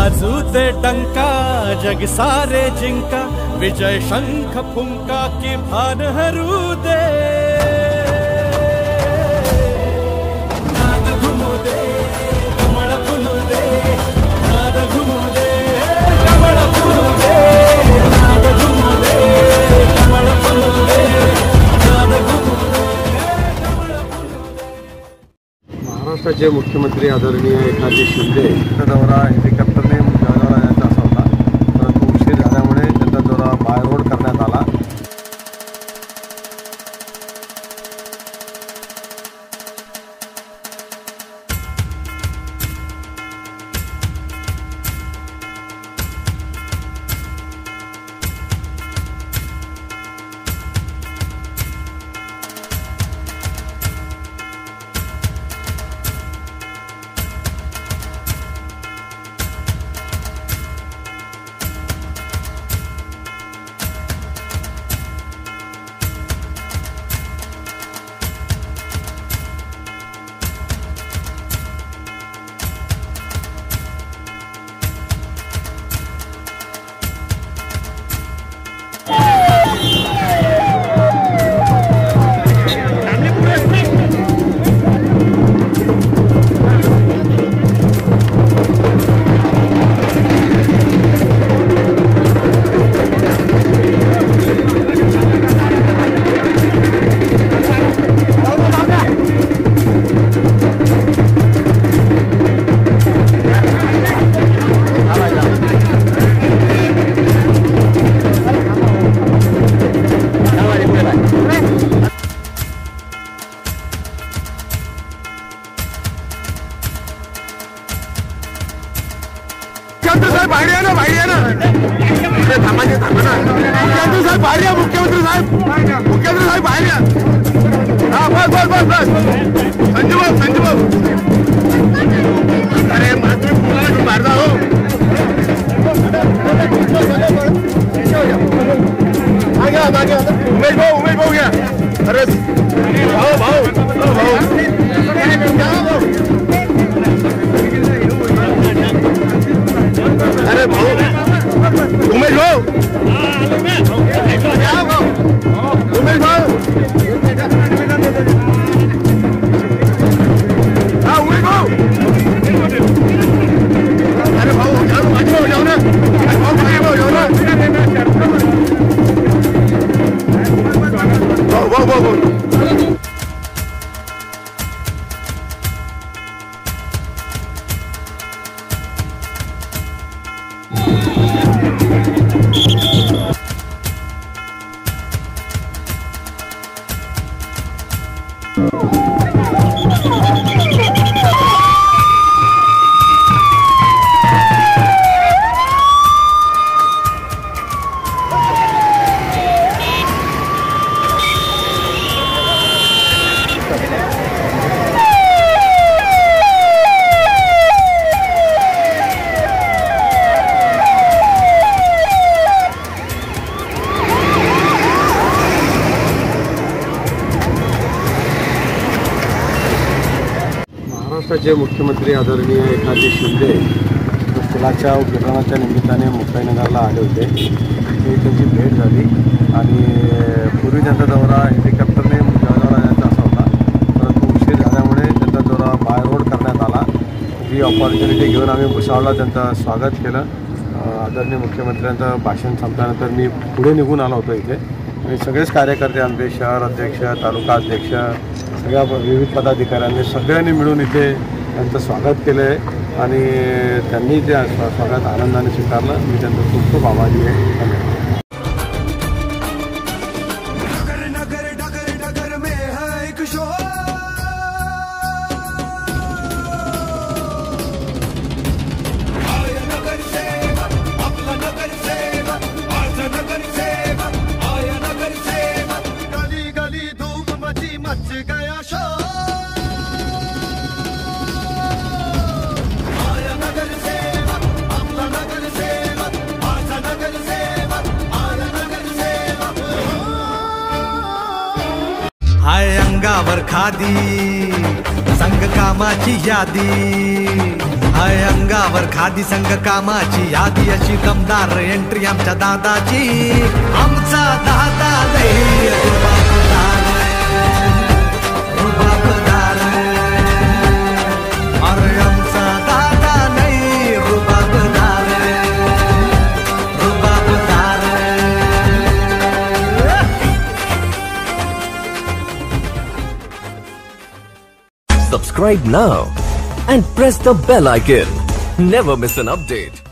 वाजू दे डंका जग सारे जिंका, विजय शंख फुंका की भान हरू दे। नाद घुमू दे कमळ फुलू दे, नाद घुमू दे कमळ फुलू दे, नाद घुमू दे कमळ फुलू दे, नाद घुमू दे कमळ फुलू दे। महाराष्ट्राचे मुख्यमंत्री आदरणीय एकनाथ शिंदे यांचा दौरा हेलिकॉप्टरने जळगावला जायचा असा होता, परंतु उशीर झाल्यामुळे त्यांचा दौरा बाय रोड करण्यात आला। मुख्यमंत्री साहेब बाहेर या। बस संजू भाऊ अरे मात्र बाहेर जा हो। उमेश भाऊ घ्या। अरे भाऊ अरे भाऊ उमेश भाऊ उमेश भाऊ हाँ उमेश भाऊ अरे भाऊ जाओ ना भाऊ महाराष्ट्राचे मुख्यमंत्री आदरणीय एकनाथ शिंदे पुलाच्या उद्घाटनाच्या निमित्ताने मुक्ताईनगरला आले होते। ते त्यांची भेट झाली आणि पूर्वी त्यांचा दौरा हेलिकॉप्टरने जळगावला जायचा असा होता, परंतु उशीर झाल्यामुळे त्यांचा दौरा बाय रोड करण्यात आला। ही ऑपॉर्च्युनिटी घेऊन आम्ही भुसावळला त्यांचं स्वागत केलं। आदरणीय मुख्यमंत्र्यांचं भाषण संपल्यानंतर मी पुढे निघून आलो होतो इथे आणि सगळेच कार्यकर्ते आमचे शहर अध्यक्ष तालुका अध्यक्ष सगळ्या विविध पदाधिकाऱ्यांनी सगळ्यांनी मिळून इथे त्यांचं स्वागत केलं आहे आणि त्यांनी ते स्वागत आनंदाने स्वीकारलं। मी त्यांचं खूप खूप आभारी आहे। धन्यवाद। आया नगर सेवक, आपला नगर सेवक, माझा नगर सेवक। खादी संघ कामाची यादी आहे अंगावर खादी संघ कामाची यादी अशी दमदार एंट्री आमच्या दादाची आमचा दादा लई रुबाबदार अरे आमचा दादा लई रुबाबदार रुबाबदार Subscribe now and press the bell icon. Never miss an update.